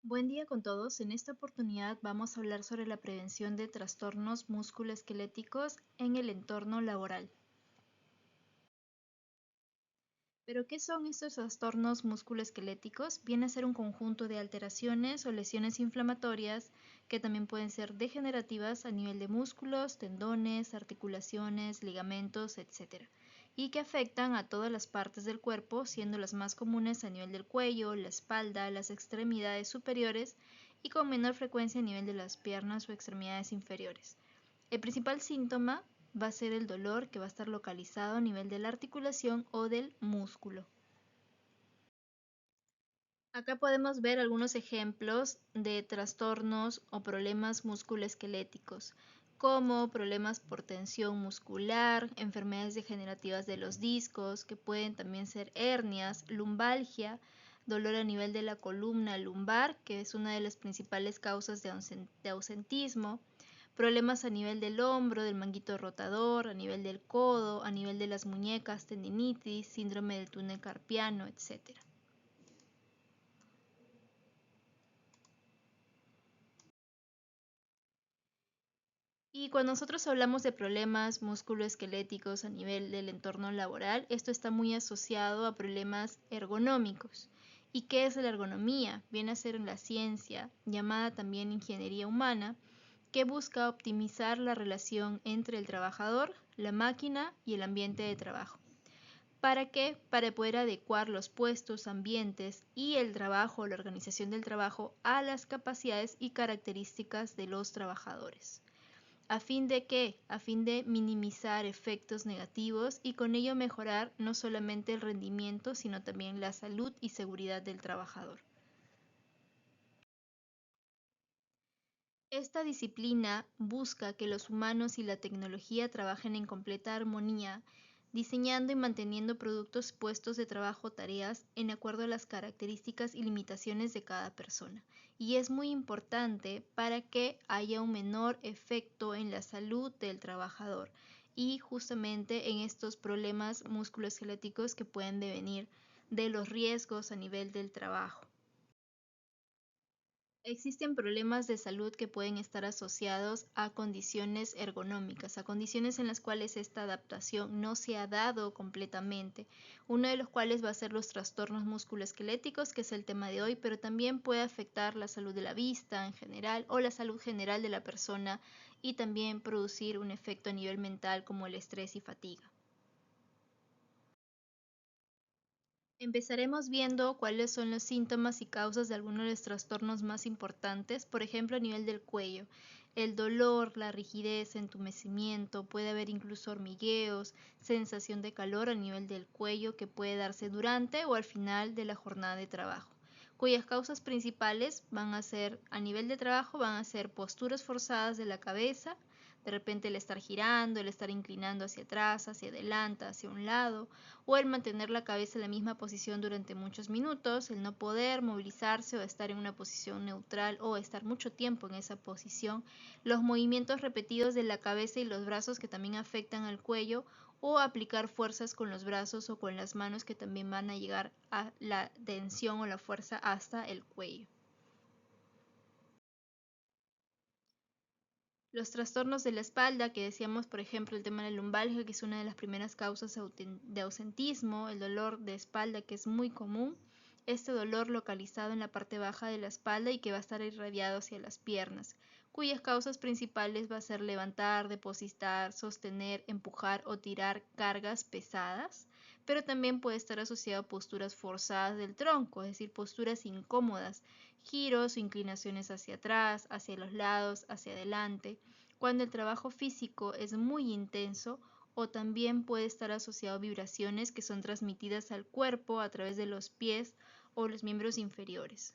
Buen día con todos. En esta oportunidad vamos a hablar sobre la prevención de trastornos musculoesqueléticos en el entorno laboral. ¿Pero qué son estos trastornos musculoesqueléticos? Viene a ser un conjunto de alteraciones o lesiones inflamatorias que también pueden ser degenerativas a nivel de músculos, tendones, articulaciones, ligamentos, etc. Y que afectan a todas las partes del cuerpo, siendo las más comunes a nivel del cuello, la espalda, las extremidades superiores y con menor frecuencia a nivel de las piernas o extremidades inferiores. El principal síntoma va a ser el dolor que va a estar localizado a nivel de la articulación o del músculo. Acá podemos ver algunos ejemplos de trastornos o problemas musculoesqueléticos, como problemas por tensión muscular, enfermedades degenerativas de los discos, que pueden también ser hernias, lumbalgia, dolor a nivel de la columna lumbar, que es una de las principales causas de ausentismo, problemas a nivel del hombro, del manguito rotador, a nivel del codo, a nivel de las muñecas, tendinitis, síndrome del túnel carpiano, etc. Y cuando nosotros hablamos de problemas musculoesqueléticos a nivel del entorno laboral, esto está muy asociado a problemas ergonómicos. ¿Y qué es la ergonomía? Viene a ser la ciencia, llamada también ingeniería humana, que busca optimizar la relación entre el trabajador, la máquina y el ambiente de trabajo. ¿Para qué? Para poder adecuar los puestos, ambientes y el trabajo o la organización del trabajo a las capacidades y características de los trabajadores. ¿A fin de qué? A fin de minimizar efectos negativos y con ello mejorar no solamente el rendimiento, sino también la salud y seguridad del trabajador. Esta disciplina busca que los humanos y la tecnología trabajen en completa armonía, diseñando y manteniendo productos, puestos de trabajo o tareas en acuerdo a las características y limitaciones de cada persona. Y es muy importante para que haya un menor efecto en la salud del trabajador y justamente en estos problemas musculoesqueléticos que pueden devenir de los riesgos a nivel del trabajo. Existen problemas de salud que pueden estar asociados a condiciones ergonómicas, a condiciones en las cuales esta adaptación no se ha dado completamente, uno de los cuales va a ser los trastornos musculoesqueléticos, que es el tema de hoy, pero también puede afectar la salud de la vista en general o la salud general de la persona y también producir un efecto a nivel mental como el estrés y fatiga. Empezaremos viendo cuáles son los síntomas y causas de algunos de los trastornos más importantes, por ejemplo a nivel del cuello. El dolor, la rigidez, entumecimiento, puede haber incluso hormigueos, sensación de calor a nivel del cuello que puede darse durante o al final de la jornada de trabajo, cuyas causas principales van a ser, a nivel de trabajo, van a ser posturas forzadas de la cabeza, de repente el estar girando, el estar inclinando hacia atrás, hacia adelante, hacia un lado, o el mantener la cabeza en la misma posición durante muchos minutos, el no poder movilizarse o estar en una posición neutral o estar mucho tiempo en esa posición, los movimientos repetidos de la cabeza y los brazos que también afectan al cuello o aplicar fuerzas con los brazos o con las manos que también van a llegar a la tensión o la fuerza hasta el cuello. Los trastornos de la espalda, que decíamos, por ejemplo, el tema de la lumbalgia, que es una de las primeras causas de ausentismo, el dolor de espalda, que es muy común, este dolor localizado en la parte baja de la espalda y que va a estar irradiado hacia las piernas, cuyas causas principales va a ser levantar, depositar, sostener, empujar o tirar cargas pesadas, pero también puede estar asociado a posturas forzadas del tronco, es decir, posturas incómodas, giros o inclinaciones hacia atrás, hacia los lados, hacia adelante, cuando el trabajo físico es muy intenso, o también puede estar asociado a vibraciones que son transmitidas al cuerpo a través de los pies o los miembros inferiores.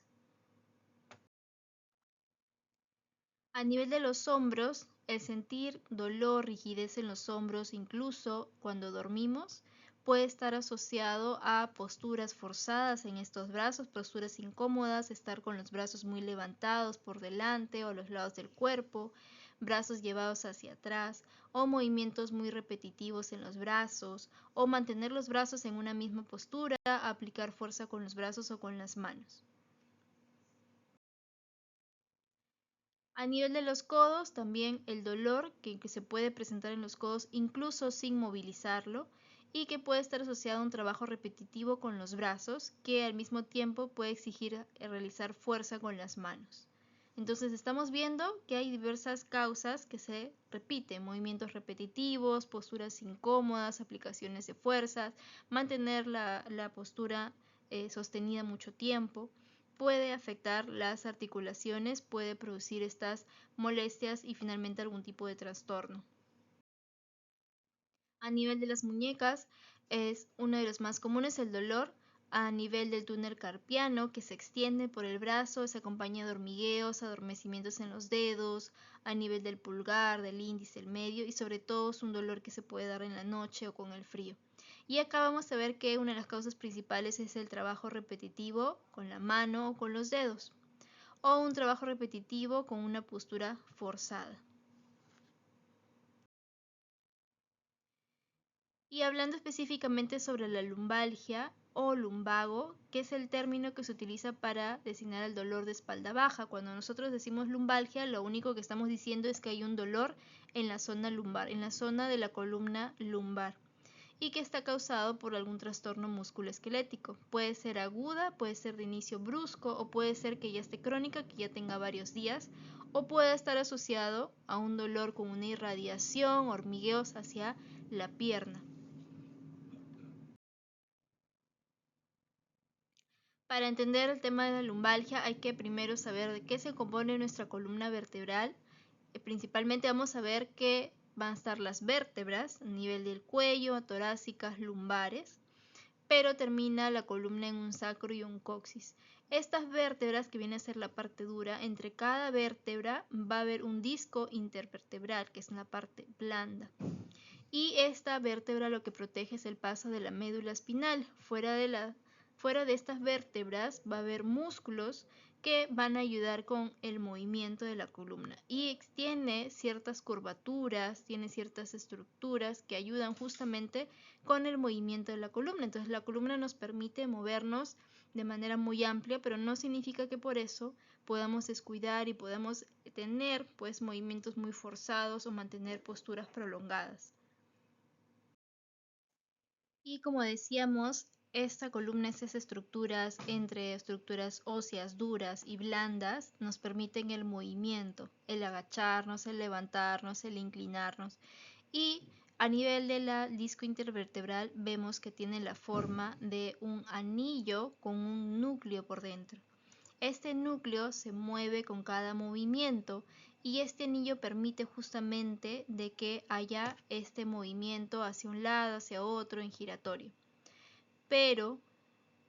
A nivel de los hombros, el sentir dolor, rigidez en los hombros, incluso cuando dormimos, puede estar asociado a posturas forzadas en estos brazos, posturas incómodas, estar con los brazos muy levantados por delante o a los lados del cuerpo, brazos llevados hacia atrás o movimientos muy repetitivos en los brazos o mantener los brazos en una misma postura, aplicar fuerza con los brazos o con las manos. A nivel de los codos, también el dolor que se puede presentar en los codos incluso sin movilizarlo y que puede estar asociado a un trabajo repetitivo con los brazos que al mismo tiempo puede exigir realizar fuerza con las manos. Entonces estamos viendo que hay diversas causas que se repiten, movimientos repetitivos, posturas incómodas, aplicaciones de fuerzas, mantener la postura sostenida mucho tiempo puede afectar las articulaciones, puede producir estas molestias y finalmente algún tipo de trastorno. A nivel de las muñecas es uno de los más comunes el dolor a nivel del túnel carpiano que se extiende por el brazo, se acompaña de hormigueos, adormecimientos en los dedos, a nivel del pulgar, del índice, el medio y sobre todo es un dolor que se puede dar en la noche o con el frío. Y acá vamos a ver que una de las causas principales es el trabajo repetitivo con la mano o con los dedos o un trabajo repetitivo con una postura forzada. Y hablando específicamente sobre la lumbalgia o lumbago, que es el término que se utiliza para designar el dolor de espalda baja. Cuando nosotros decimos lumbalgia, lo único que estamos diciendo es que hay un dolor en la zona lumbar, en la zona de la columna lumbar y que está causado por algún trastorno musculoesquelético. Puede ser aguda, puede ser de inicio brusco o puede ser que ya esté crónica, que ya tenga varios días o puede estar asociado a un dolor con una irradiación, hormigueos hacia la pierna. Para entender el tema de la lumbalgia hay que primero saber de qué se compone nuestra columna vertebral. Principalmente vamos a ver que van a estar las vértebras a nivel del cuello, torácicas, lumbares, pero termina la columna en un sacro y un coxis. Estas vértebras, que viene a ser la parte dura, entre cada vértebra va a haber un disco intervertebral, que es la parte blanda. Y esta vértebra lo que protege es el paso de la médula espinal. Fuera de estas vértebras va a haber músculos que van a ayudar con el movimiento de la columna y tiene ciertas curvaturas, tiene ciertas estructuras que ayudan justamente con el movimiento de la columna. Entonces la columna nos permite movernos de manera muy amplia, pero no significa que por eso podamos descuidar y podamos tener pues movimientos muy forzados o mantener posturas prolongadas. Y como decíamos, esta columna, estas estructuras entre estructuras óseas duras y blandas nos permiten el movimiento, el agacharnos, el levantarnos, el inclinarnos. Y a nivel de la disco intervertebral vemos que tiene la forma de un anillo con un núcleo por dentro. Este núcleo se mueve con cada movimiento y este anillo permite justamente de que haya este movimiento hacia un lado, hacia otro en giratorio. Pero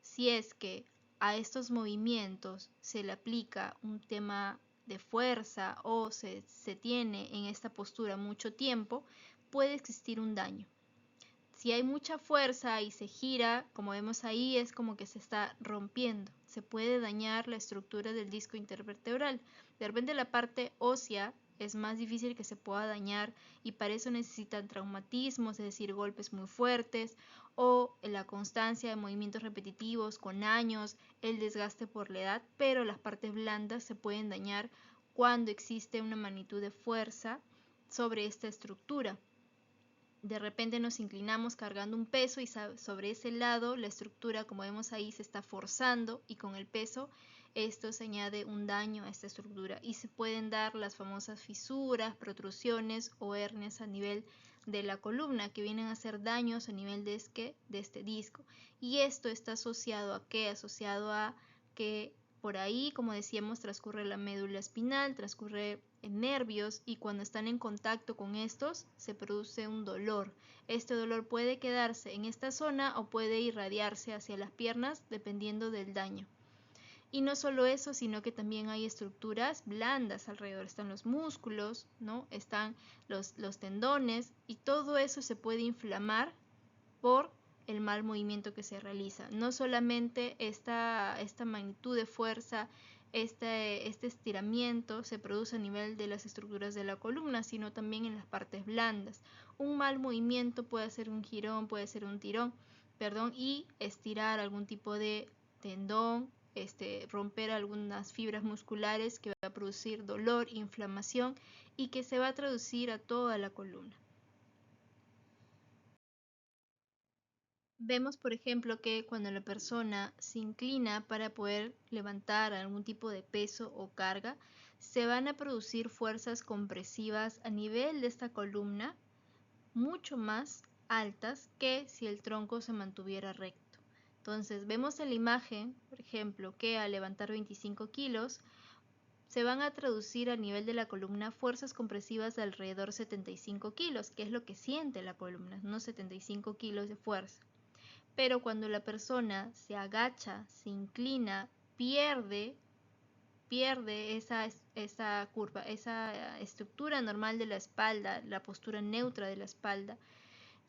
si es que a estos movimientos se le aplica un tema de fuerza o se tiene en esta postura mucho tiempo, puede existir un daño. Si hay mucha fuerza y se gira, como vemos ahí, es como que se está rompiendo. Se puede dañar la estructura del disco intervertebral. De repente la parte ósea es más difícil que se pueda dañar y para eso necesitan traumatismos, es decir, golpes muy fuertes o la constancia de movimientos repetitivos con años, el desgaste por la edad, pero las partes blandas se pueden dañar cuando existe una magnitud de fuerza sobre esta estructura. De repente nos inclinamos cargando un peso y sobre ese lado la estructura, como vemos ahí, se está forzando y con el peso esto se añade un daño a esta estructura y se pueden dar las famosas fisuras, protrusiones o hernias a nivel de la columna que vienen a ser daños a nivel de este disco. Y esto está asociado a qué? Asociado a que por ahí, como decíamos, transcurre la médula espinal, transcurre nervios y cuando están en contacto con estos se produce un dolor. Este dolor puede quedarse en esta zona o puede irradiarse hacia las piernas dependiendo del daño. Y no solo eso, sino que también hay estructuras blandas alrededor. Están los músculos, ¿no? Están los tendones y todo eso se puede inflamar por el mal movimiento que se realiza. No solamente esta magnitud de fuerza, este estiramiento se produce a nivel de las estructuras de la columna, sino también en las partes blandas. Un mal movimiento puede ser un girón, puede ser un tirón, y estirar algún tipo de tendón romper algunas fibras musculares, que va a producir dolor, inflamación y que se va a traducir a toda la columna. Vemos, por ejemplo, que cuando la persona se inclina para poder levantar algún tipo de peso o carga, se van a producir fuerzas compresivas a nivel de esta columna mucho más altas que si el tronco se mantuviera recto. Entonces, vemos en la imagen, por ejemplo, que al levantar 25 kilos, se van a traducir a nivel de la columna fuerzas compresivas de alrededor 75 kilos, que es lo que siente la columna, unos 75 kilos de fuerza. Pero cuando la persona se agacha, se inclina, pierde esa curva, esa estructura normal de la espalda, la postura neutra de la espalda,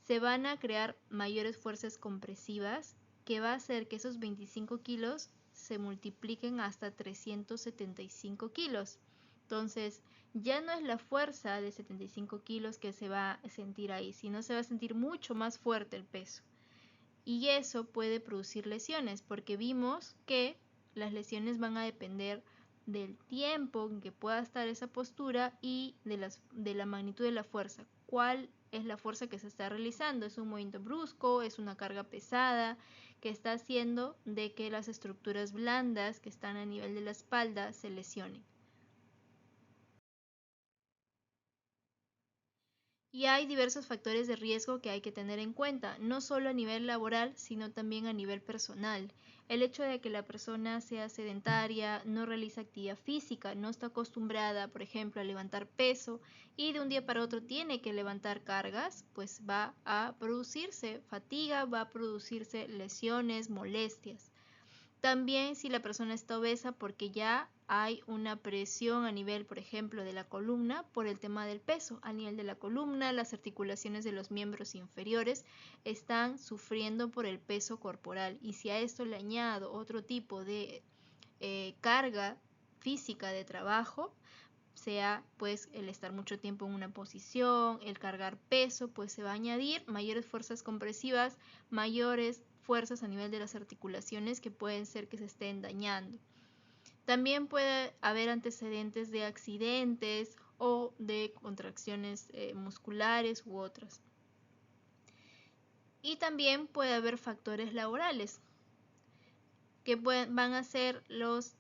se van a crear mayores fuerzas compresivas que va a hacer que esos 25 kilos se multipliquen hasta 375 kilos. Entonces, ya no es la fuerza de 75 kilos que se va a sentir ahí, sino se va a sentir mucho más fuerte el peso. Y eso puede producir lesiones, porque vimos que las lesiones van a depender del tiempo en que pueda estar esa postura y de la magnitud de la fuerza. ¿Cuál es la fuerza que se está realizando? ¿Es un movimiento brusco? ¿Es una carga pesada que está haciendo de que las estructuras blandas que están a nivel de la espalda se lesionen? Y hay diversos factores de riesgo que hay que tener en cuenta, no solo a nivel laboral, sino también a nivel personal. El hecho de que la persona sea sedentaria, no realiza actividad física, no está acostumbrada, por ejemplo, a levantar peso y de un día para otro tiene que levantar cargas, pues va a producirse fatiga, va a producirse lesiones, molestias. También si la persona está obesa porque ya hay una presión a nivel, por ejemplo, de la columna por el tema del peso. A nivel de la columna, las articulaciones de los miembros inferiores están sufriendo por el peso corporal. Y si a esto le añado otro tipo de carga física de trabajo, sea pues el estar mucho tiempo en una posición, el cargar peso, pues se va a añadir mayores fuerzas compresivas, mayores fuerzas a nivel de las articulaciones que pueden ser que se estén dañando. También puede haber antecedentes de accidentes o de contracciones musculares u otras. Y también puede haber factores laborales que van a ser los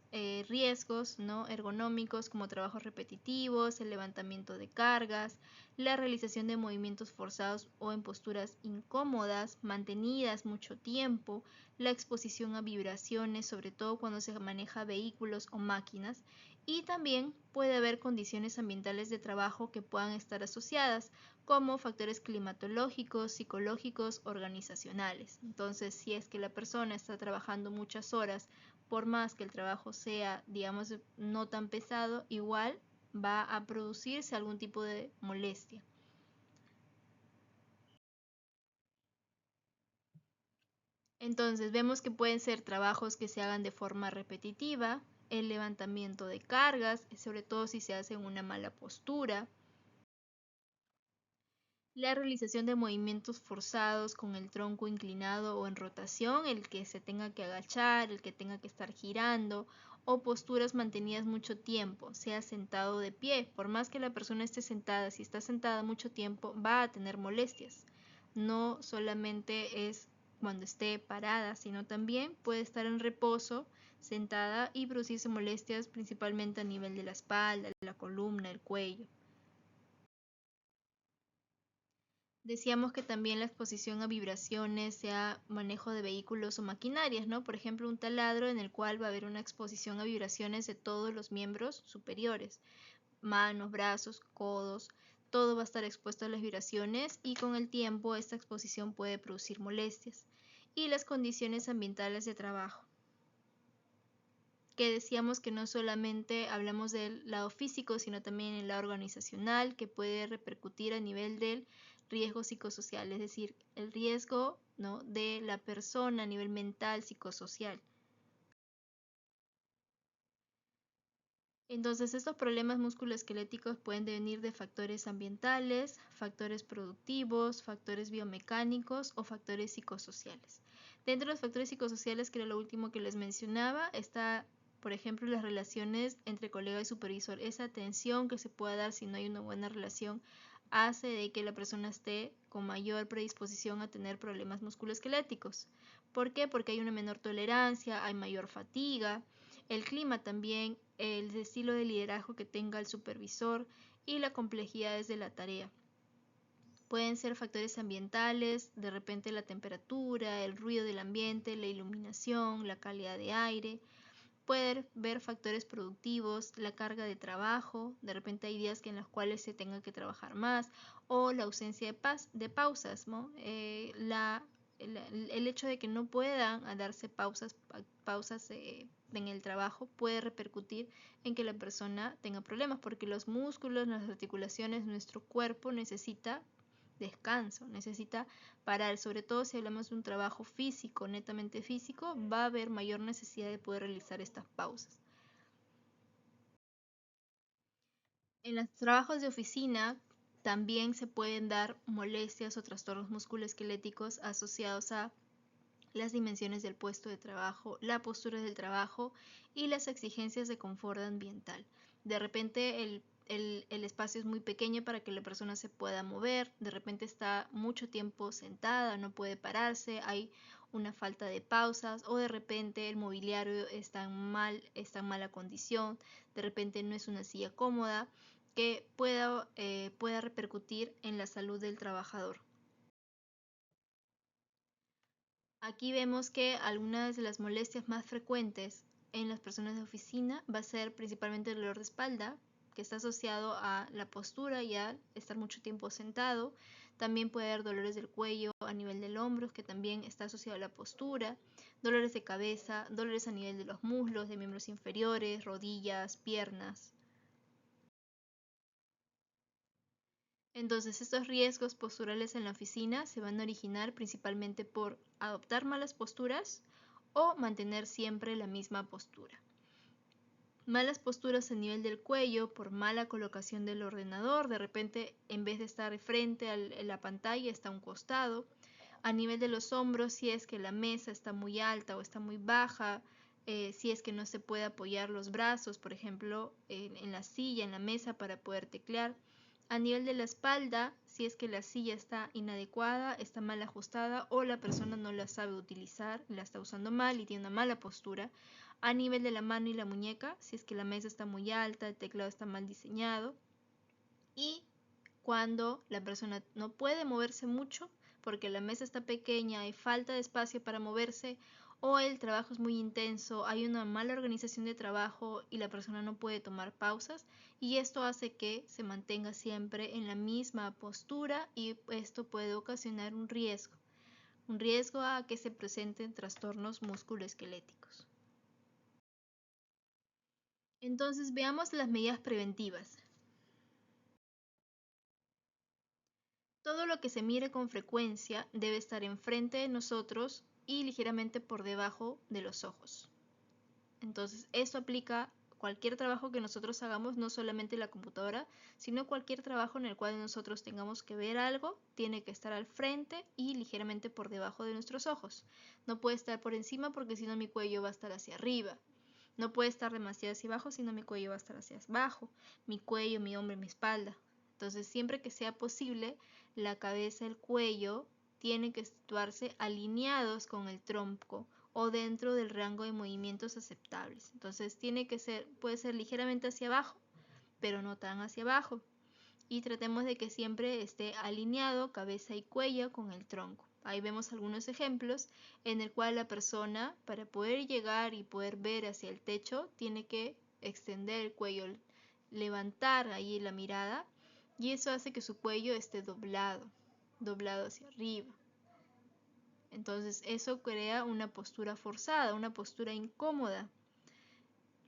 riesgos, ¿no?, ergonómicos, como trabajos repetitivos, el levantamiento de cargas, la realización de movimientos forzados o en posturas incómodas, mantenidas mucho tiempo, la exposición a vibraciones, sobre todo cuando se maneja vehículos o máquinas, y también puede haber condiciones ambientales de trabajo que puedan estar asociadas, como factores climatológicos, psicológicos, organizacionales. Entonces, si es que la persona está trabajando muchas horas, por más que el trabajo sea, digamos, no tan pesado, igual va a producirse algún tipo de molestia. Entonces, vemos que pueden ser trabajos que se hagan de forma repetitiva, el levantamiento de cargas, sobre todo si se hace en una mala postura, la realización de movimientos forzados con el tronco inclinado o en rotación, el que se tenga que agachar, el que tenga que estar girando, o posturas mantenidas mucho tiempo, sea sentado o de pie. Por más que la persona esté sentada, si está sentada mucho tiempo, va a tener molestias. No solamente es cuando esté parada, sino también puede estar en reposo, sentada, y producirse molestias principalmente a nivel de la espalda, la columna, el cuello. Decíamos que también la exposición a vibraciones, sea manejo de vehículos o maquinarias, ¿no? Por ejemplo, un taladro en el cual va a haber una exposición a vibraciones de todos los miembros superiores, manos, brazos, codos, todo va a estar expuesto a las vibraciones y con el tiempo esta exposición puede producir molestias. Y las condiciones ambientales de trabajo, que decíamos que no solamente hablamos del lado físico, sino también el lado organizacional, que puede repercutir a nivel del riesgo psicosocial, es decir, el riesgo, ¿no?, de la persona a nivel mental, psicosocial. Entonces, estos problemas musculoesqueléticos pueden venir de factores ambientales, factores productivos, factores biomecánicos o factores psicosociales. Dentro de los factores psicosociales, que era lo último que les mencionaba, está, por ejemplo, las relaciones entre colega y supervisor. Esa tensión que se pueda dar si no hay una buena relación hace de que la persona esté con mayor predisposición a tener problemas musculoesqueléticos. ¿Por qué? Porque hay una menor tolerancia, hay mayor fatiga, el clima también, el estilo de liderazgo que tenga el supervisor y la complejidad de la tarea. Pueden ser factores ambientales, de repente la temperatura, el ruido del ambiente, la iluminación, la calidad de aire. Pueden ver factores productivos, la carga de trabajo, de repente hay días en los cuales se tenga que trabajar más, o la ausencia de pausas, ¿no? El hecho de que no puedan darse pausas en el trabajo puede repercutir en que la persona tenga problemas, porque los músculos, las articulaciones, nuestro cuerpo necesita descanso, necesita parar, sobre todo si hablamos de un trabajo físico, netamente físico, va a haber mayor necesidad de poder realizar estas pausas. En los trabajos de oficina también se pueden dar molestias o trastornos musculoesqueléticos asociados a las dimensiones del puesto de trabajo, la postura del trabajo y las exigencias de confort ambiental. De repente el espacio es muy pequeño para que la persona se pueda mover, de repente está mucho tiempo sentada, no puede pararse, hay una falta de pausas o de repente el mobiliario está en mala condición, de repente no es una silla cómoda que pueda repercutir en la salud del trabajador. Aquí vemos que algunas de las molestias más frecuentes en las personas de oficina va a ser principalmente el dolor de espalda, que está asociado a la postura y a estar mucho tiempo sentado. También puede haber dolores del cuello a nivel del hombro, que también está asociado a la postura, dolores de cabeza, dolores a nivel de los muslos, de miembros inferiores, rodillas, piernas. Entonces, estos riesgos posturales en la oficina se van a originar principalmente por adoptar malas posturas o mantener siempre la misma postura. Malas posturas a nivel del cuello por mala colocación del ordenador, de repente en vez de estar frente a la pantalla está a un costado. A nivel de los hombros, si es que la mesa está muy alta o está muy baja, si es que no se puede apoyar los brazos, por ejemplo, en la silla, en la mesa para poder teclear. A nivel de la espalda, si es que la silla está inadecuada, está mal ajustada o la persona no la sabe utilizar, la está usando mal y tiene una mala postura. A nivel de la mano y la muñeca, si es que la mesa está muy alta, el teclado está mal diseñado. Y cuando la persona no puede moverse mucho porque la mesa está pequeña, hay falta de espacio para moverse o el trabajo es muy intenso, hay una mala organización de trabajo y la persona no puede tomar pausas y esto hace que se mantenga siempre en la misma postura y esto puede ocasionar un riesgo a que se presenten trastornos musculoesqueléticos. Entonces veamos las medidas preventivas. Todo lo que se mire con frecuencia debe estar enfrente de nosotros y ligeramente por debajo de los ojos. Entonces, esto aplica a cualquier trabajo que nosotros hagamos, no solamente la computadora, sino cualquier trabajo en el cual nosotros tengamos que ver algo, tiene que estar al frente y ligeramente por debajo de nuestros ojos. No puede estar por encima porque si no mi cuello va a estar hacia arriba. No puede estar demasiado hacia abajo, sino mi cuello va a estar hacia abajo. Mi cuello, mi hombro, mi espalda. Entonces, siempre que sea posible, la cabeza, el cuello tienen que situarse alineados con el tronco o dentro del rango de movimientos aceptables. Entonces, puede ser ligeramente hacia abajo, pero no tan hacia abajo. Y tratemos de que siempre esté alineado cabeza y cuello con el tronco. Ahí vemos algunos ejemplos en el cual la persona, para poder llegar y poder ver hacia el techo, tiene que extender el cuello, levantar ahí la mirada y eso hace que su cuello esté doblado hacia arriba. Entonces eso crea una postura forzada, una postura incómoda.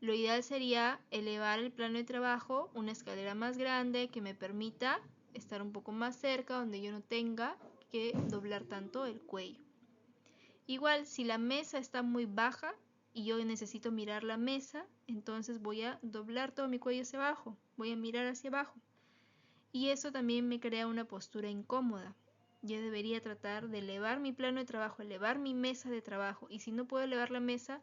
Lo ideal sería elevar el plano de trabajo, una escalera más grande que me permita estar un poco más cerca, donde yo no tenga que doblar tanto el cuello. Igual, si la mesa está muy baja y yo necesito mirar la mesa, entonces voy a doblar todo mi cuello hacia abajo, voy a mirar hacia abajo. Y eso también me crea una postura incómoda. yo debería tratar de elevar mi plano de trabajo, elevar mi mesa de trabajo. Y si no puedo elevar la mesa,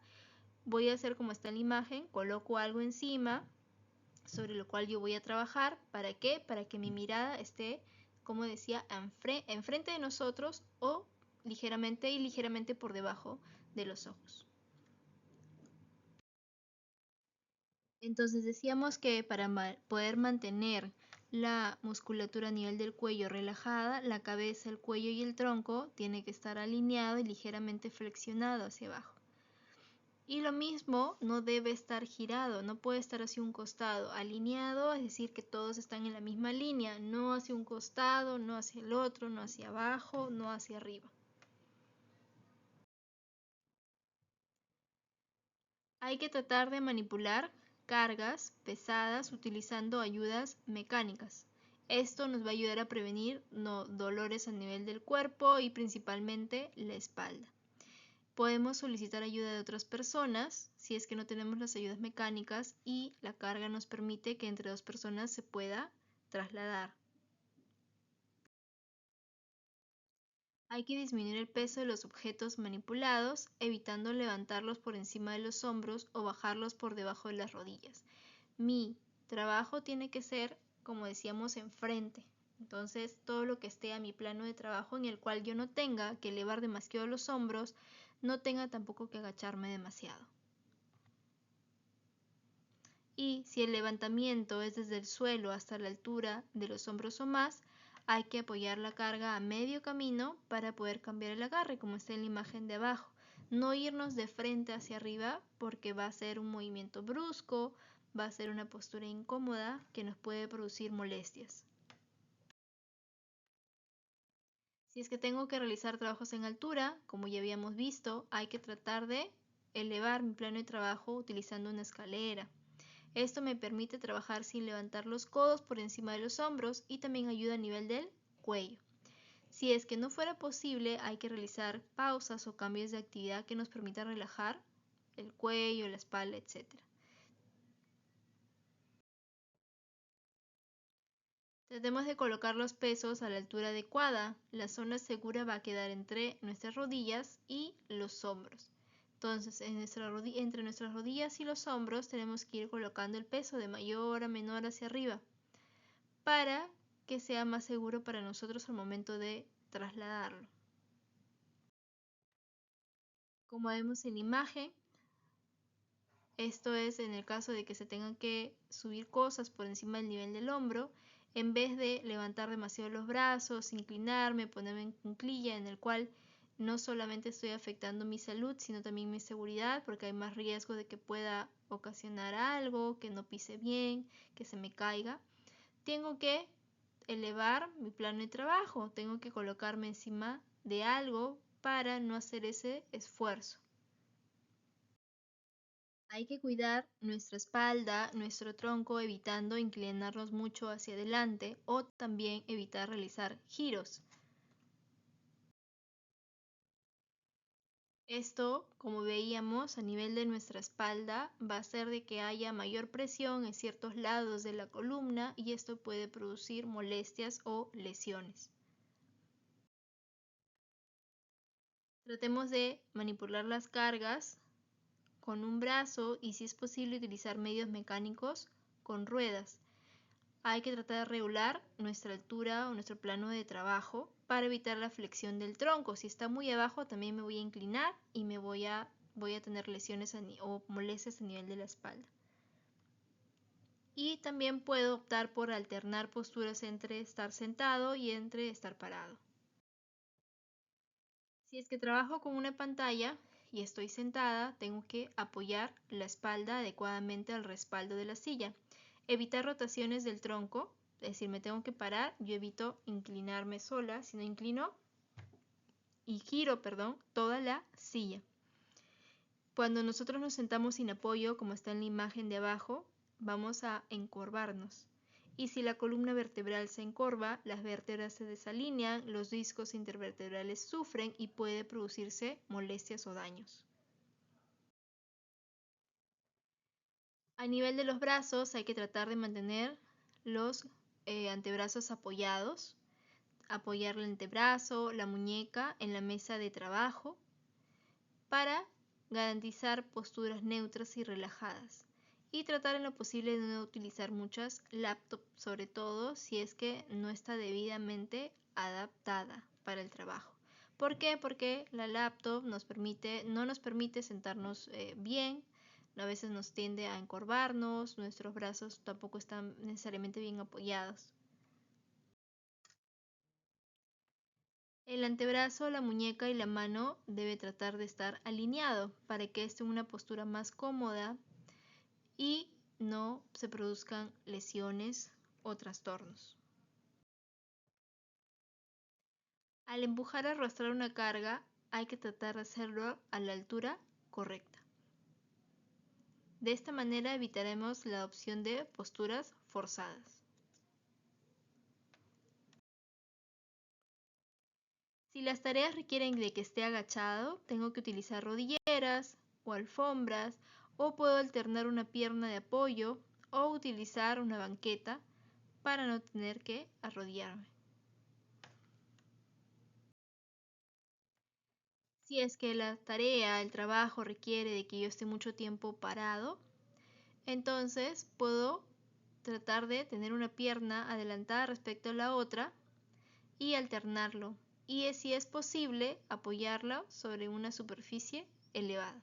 voy a hacer como está en la imagen, coloco algo encima sobre lo cual yo voy a trabajar. ¿Para qué? Para que mi mirada esté, como decía, enfrente de nosotros o ligeramente por debajo de los ojos. Entonces decíamos que para poder mantener la musculatura a nivel del cuello relajada, la cabeza, el cuello y el tronco tiene que estar alineado y ligeramente flexionado hacia abajo. Y lo mismo, no debe estar girado, no puede estar hacia un costado, alineado, es decir, que todos están en la misma línea, no hacia un costado, no hacia el otro, no hacia abajo, no hacia arriba. Hay que tratar de manipular cargas pesadas utilizando ayudas mecánicas. Esto nos va a ayudar a prevenir dolores a nivel del cuerpo y principalmente la espalda. Podemos solicitar ayuda de otras personas si es que no tenemos las ayudas mecánicas y la carga nos permite que entre dos personas se pueda trasladar. Hay que disminuir el peso de los objetos manipulados, evitando levantarlos por encima de los hombros o bajarlos por debajo de las rodillas. Mi trabajo tiene que ser, como decíamos, enfrente. Entonces, todo lo que esté a mi plano de trabajo en el cual yo no tenga que elevar demasiado los hombros, no tenga tampoco que agacharme demasiado. Y si el levantamiento es desde el suelo hasta la altura de los hombros o más, hay que apoyar la carga a medio camino para poder cambiar el agarre, como está en la imagen de abajo. No irnos de frente hacia arriba porque va a ser un movimiento brusco, va a ser una postura incómoda que nos puede producir molestias. Si es que tengo que realizar trabajos en altura, como ya habíamos visto, hay que tratar de elevar mi plano de trabajo utilizando una escalera. Esto me permite trabajar sin levantar los codos por encima de los hombros y también ayuda a nivel del cuello. Si es que no fuera posible, hay que realizar pausas o cambios de actividad que nos permitan relajar el cuello, la espalda, etc. Tratemos de colocar los pesos a la altura adecuada. La zona segura va a quedar entre nuestras rodillas y los hombros. Entonces, entre nuestras rodillas y los hombros tenemos que ir colocando el peso de mayor a menor hacia arriba para que sea más seguro para nosotros al momento de trasladarlo. Como vemos en la imagen, esto es en el caso de que se tengan que subir cosas por encima del nivel del hombro, en vez de levantar demasiado los brazos, inclinarme, ponerme en cuclilla, en el cual no solamente estoy afectando mi salud, sino también mi seguridad, porque hay más riesgo de que pueda ocasionar algo, que no pise bien, que se me caiga. Tengo que elevar mi plano de trabajo, tengo que colocarme encima de algo para no hacer ese esfuerzo. Hay que cuidar nuestra espalda, nuestro tronco, evitando inclinarnos mucho hacia adelante o también evitar realizar giros. Esto, como veíamos, a nivel de nuestra espalda va a hacer de que haya mayor presión en ciertos lados de la columna y esto puede producir molestias o lesiones. Tratemos de manipular las cargas con un brazo y si es posible utilizar medios mecánicos con ruedas. Hay que tratar de regular nuestra altura o nuestro plano de trabajo para evitar la flexión del tronco. Si está muy abajo también me voy a inclinar y voy a tener lesiones o molestias a nivel de la espalda. Y también puedo optar por alternar posturas entre estar sentado y entre estar parado. Si es que trabajo con una pantalla y estoy sentada, tengo que apoyar la espalda adecuadamente al respaldo de la silla. Evitar rotaciones del tronco, es decir, me tengo que parar, yo evito inclinarme sola, sino giro, toda la silla. Cuando nosotros nos sentamos sin apoyo, como está en la imagen de abajo, vamos a encorvarnos. Y si la columna vertebral se encorva, las vértebras se desalinean, los discos intervertebrales sufren y puede producirse molestias o daños. A nivel de los brazos hay que tratar de mantener los antebrazos apoyados. apoyar el antebrazo, la muñeca en la mesa de trabajo para garantizar posturas neutras y relajadas. Y tratar en lo posible de no utilizar muchas laptops, sobre todo si es que no está debidamente adaptada para el trabajo. ¿Por qué? Porque la laptop no nos permite sentarnos bien, a veces nos tiende a encorvarnos, nuestros brazos tampoco están necesariamente bien apoyados. El antebrazo, la muñeca y la mano debe tratar de estar alineado para que esté en una postura más cómoda y no se produzcan lesiones o trastornos. Al empujar o arrastrar una carga, hay que tratar de hacerlo a la altura correcta. De esta manera evitaremos la adopción de posturas forzadas. Si las tareas requieren de que esté agachado, tengo que utilizar rodilleras o alfombras, o puedo alternar una pierna de apoyo o utilizar una banqueta para no tener que arrodillarme. Si es que la tarea, el trabajo requiere de que yo esté mucho tiempo parado, entonces puedo tratar de tener una pierna adelantada respecto a la otra y alternarlo. Y si es posible, apoyarla sobre una superficie elevada.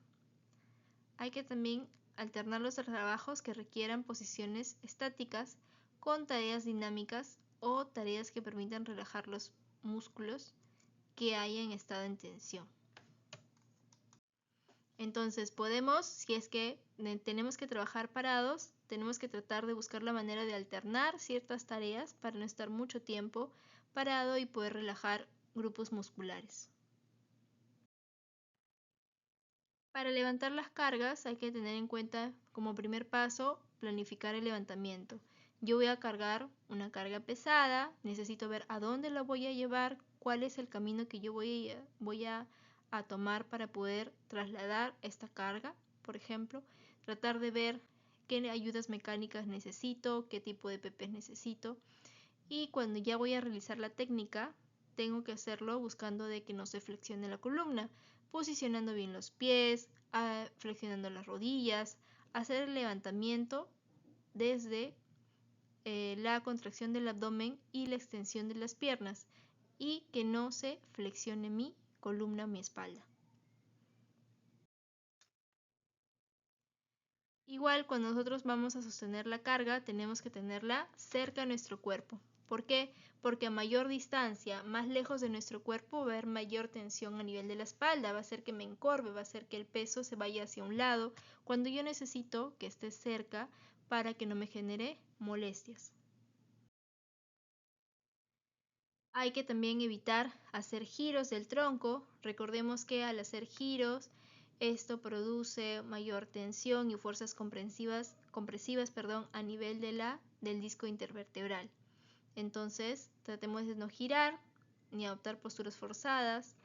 Hay que también alternar los trabajos que requieran posiciones estáticas con tareas dinámicas o tareas que permitan relajar los músculos que hayan estado en tensión. Entonces podemos, si es que tenemos que trabajar parados, tenemos que tratar de buscar la manera de alternar ciertas tareas para no estar mucho tiempo parado y poder relajar grupos musculares. Para levantar las cargas hay que tener en cuenta como primer paso planificar el levantamiento. Yo voy a cargar una carga pesada, necesito ver a dónde la voy a llevar, cuál es el camino que yo voy a tomar para poder trasladar esta carga, por ejemplo, tratar de ver qué ayudas mecánicas necesito, qué tipo de PPs necesito, y cuando ya voy a realizar la técnica, tengo que hacerlo buscando de que no se flexione la columna, posicionando bien los pies, flexionando las rodillas, hacer el levantamiento desde la contracción del abdomen y la extensión de las piernas y que no se flexione mi columna o mi espalda. Igual cuando nosotros vamos a sostener la carga tenemos que tenerla cerca a nuestro cuerpo. ¿Por qué? Porque a mayor distancia, más lejos de nuestro cuerpo, va a haber mayor tensión a nivel de la espalda, va a hacer que me encorve, va a hacer que el peso se vaya hacia un lado, cuando yo necesito que esté cerca para que no me genere molestias. Hay que también evitar hacer giros del tronco. Recordemos que al hacer giros, esto produce mayor tensión y fuerzas compresivas a nivel del disco intervertebral. Entonces, tratemos de no girar ni adoptar posturas forzadas.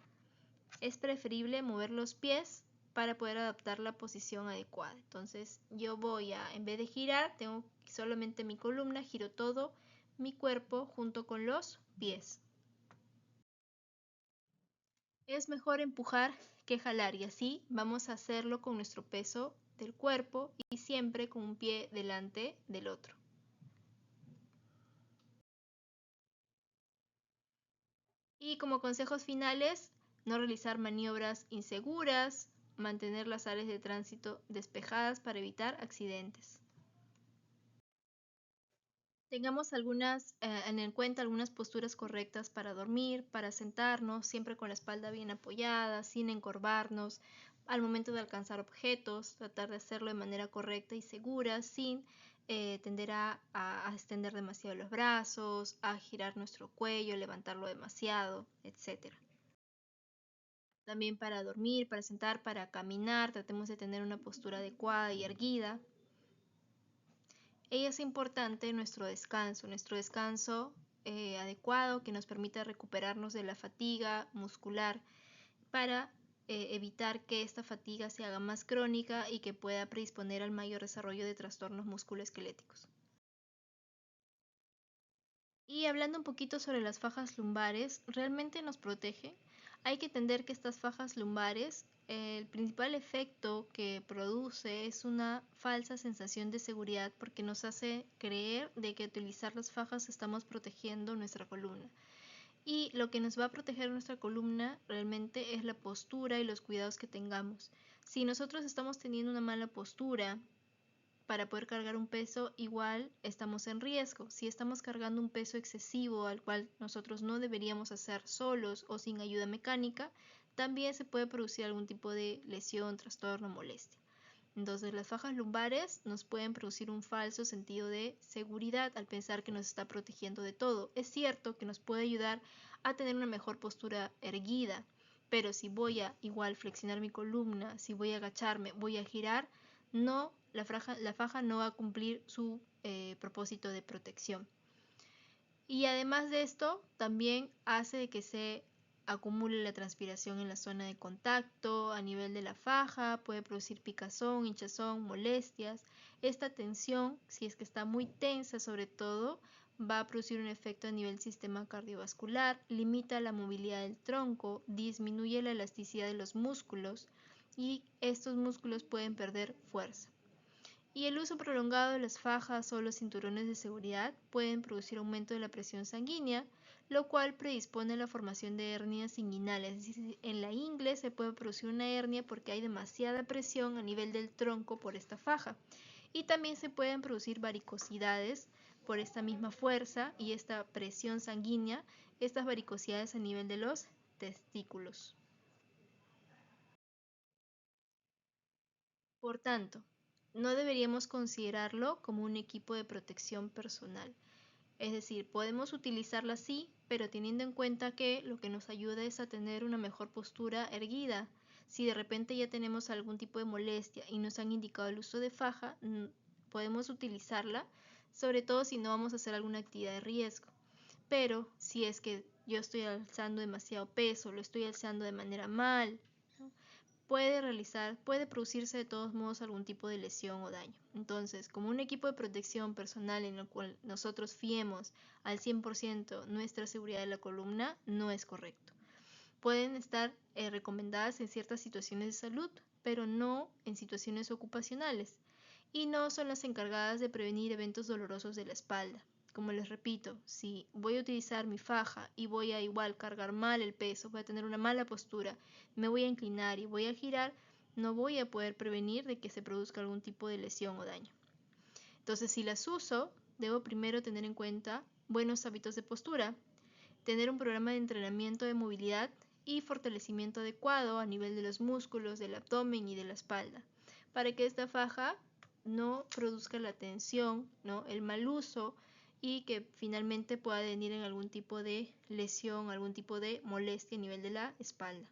Es preferible mover los pies para poder adaptar la posición adecuada. Entonces, en vez de girar, tengo solamente mi columna, giro todo mi cuerpo junto con los pies. Es mejor empujar que jalar y así vamos a hacerlo con nuestro peso del cuerpo y siempre con un pie delante del otro. Y como consejos finales, no realizar maniobras inseguras, mantener las áreas de tránsito despejadas para evitar accidentes. Tengamos en cuenta algunas posturas correctas para dormir, para sentarnos, siempre con la espalda bien apoyada, sin encorvarnos, al momento de alcanzar objetos, tratar de hacerlo de manera correcta y segura, sin tender a extender demasiado los brazos, a girar nuestro cuello, levantarlo demasiado, etc. También para dormir, para sentar, para caminar, tratemos de tener una postura adecuada y erguida. Y es importante nuestro descanso adecuado que nos permita recuperarnos de la fatiga muscular para evitar que esta fatiga se haga más crónica y que pueda predisponer al mayor desarrollo de trastornos musculoesqueléticos. Y hablando un poquito sobre las fajas lumbares, ¿realmente nos protege? Hay que entender que estas fajas lumbares, el principal efecto que produce es una falsa sensación de seguridad porque nos hace creer de que utilizar las fajas estamos protegiendo nuestra columna. Y lo que nos va a proteger nuestra columna realmente es la postura y los cuidados que tengamos. Si nosotros estamos teniendo una mala postura, para poder cargar un peso, igual estamos en riesgo. Si estamos cargando un peso excesivo al cual nosotros no deberíamos hacer solos o sin ayuda mecánica, también se puede producir algún tipo de lesión, trastorno, molestia. Entonces las fajas lumbares nos pueden producir un falso sentido de seguridad al pensar que nos está protegiendo de todo. Es cierto que nos puede ayudar a tener una mejor postura erguida, pero si voy a igual flexionar mi columna, si voy a agacharme, voy a girar, no, la faja no va a cumplir su propósito de protección. Y además de esto, también hace que se acumule la transpiración en la zona de contacto, a nivel de la faja, puede producir picazón, hinchazón, molestias. Esta tensión, si es que está muy tensa sobre todo, va a producir un efecto a nivel del sistema cardiovascular, limita la movilidad del tronco, disminuye la elasticidad de los músculos y estos músculos pueden perder fuerza. Y el uso prolongado de las fajas o los cinturones de seguridad pueden producir aumento de la presión sanguínea, lo cual predispone a la formación de hernias inguinales. Es decir, en la ingle se puede producir una hernia porque hay demasiada presión a nivel del tronco por esta faja. Y también se pueden producir varicosidades por esta misma fuerza y esta presión sanguínea, estas varicosidades a nivel de los testículos. Por tanto, no deberíamos considerarlo como un equipo de protección personal. Es decir, podemos utilizarla así, pero teniendo en cuenta que lo que nos ayuda es a tener una mejor postura erguida. Si de repente ya tenemos algún tipo de molestia y nos han indicado el uso de faja, podemos utilizarla, sobre todo si no vamos a hacer alguna actividad de riesgo. Pero si es que yo estoy alzando demasiado peso, lo estoy alzando de manera mal, ¿no? puede producirse de todos modos algún tipo de lesión o daño. Entonces, como un equipo de protección personal en el cual nosotros fiemos al 100% nuestra seguridad de la columna, no es correcto. Pueden estar recomendadas en ciertas situaciones de salud, pero no en situaciones ocupacionales, y no son las encargadas de prevenir eventos dolorosos de la espalda. Como les repito, si voy a utilizar mi faja y voy a igual cargar mal el peso, voy a tener una mala postura, me voy a inclinar y voy a girar, no voy a poder prevenir de que se produzca algún tipo de lesión o daño. Entonces, si las uso, debo primero tener en cuenta buenos hábitos de postura, tener un programa de entrenamiento de movilidad y fortalecimiento adecuado a nivel de los músculos, del abdomen y de la espalda, para que esta faja no produzca la tensión, ¿no? El mal uso y que finalmente pueda venir en algún tipo de lesión, algún tipo de molestia a nivel de la espalda.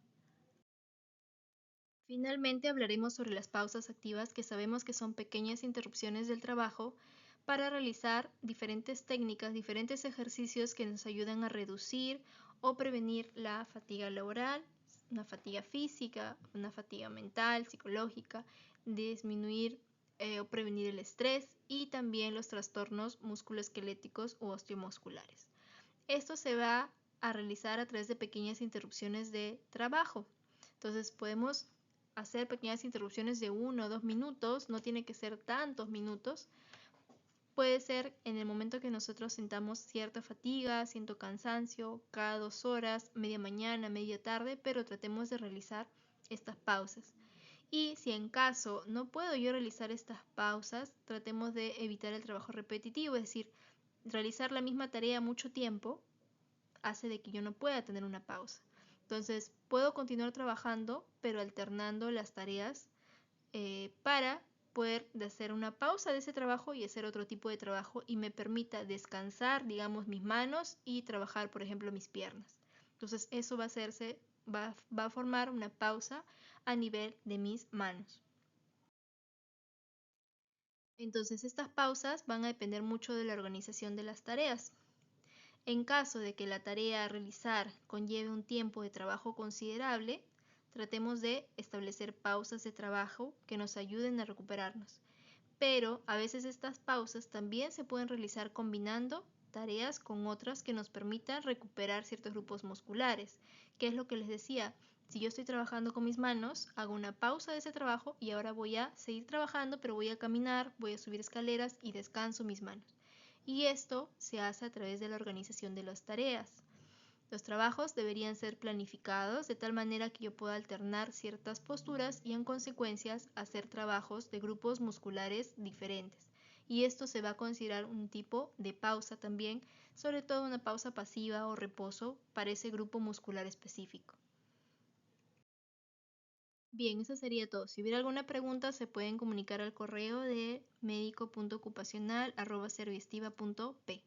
Finalmente hablaremos sobre las pausas activas, que sabemos que son pequeñas interrupciones del trabajo para realizar diferentes técnicas, diferentes ejercicios que nos ayudan a reducir o prevenir la fatiga laboral, una fatiga física, una fatiga mental, psicológica, disminuir o prevenir el estrés y también los trastornos musculoesqueléticos u osteomusculares. Esto se va a realizar a través de pequeñas interrupciones de trabajo. Entonces podemos hacer pequeñas interrupciones de 1 o 2 minutos, no tiene que ser tantos minutos. Puede ser en el momento que nosotros sintamos cierta fatiga, cierto cansancio, cada 2 horas, media mañana, media tarde, pero tratemos de realizar estas pausas. Y si en caso no puedo yo realizar estas pausas, tratemos de evitar el trabajo repetitivo, es decir, realizar la misma tarea mucho tiempo hace de que yo no pueda tener una pausa. Entonces, puedo continuar trabajando, pero alternando las tareas para poder hacer una pausa de ese trabajo y hacer otro tipo de trabajo y me permita descansar, digamos, mis manos y trabajar, por ejemplo, mis piernas. Entonces, eso va a formar una pausa a nivel de mis manos. Entonces, estas pausas van a depender mucho de la organización de las tareas. En caso de que la tarea a realizar conlleve un tiempo de trabajo considerable, tratemos de establecer pausas de trabajo que nos ayuden a recuperarnos. Pero a veces estas pausas también se pueden realizar combinando tareas con otras que nos permitan recuperar ciertos grupos musculares. ¿Qué es lo que les decía? Si yo estoy trabajando con mis manos, hago una pausa de ese trabajo y ahora voy a seguir trabajando, pero voy a caminar, voy a subir escaleras y descanso mis manos. Y esto se hace a través de la organización de las tareas. Los trabajos deberían ser planificados de tal manera que yo pueda alternar ciertas posturas y en consecuencia hacer trabajos de grupos musculares diferentes. Y esto se va a considerar un tipo de pausa también, sobre todo una pausa pasiva o reposo para ese grupo muscular específico. Bien, eso sería todo. Si hubiera alguna pregunta, se pueden comunicar al correo de medico.ocupacional@serviestiva.p.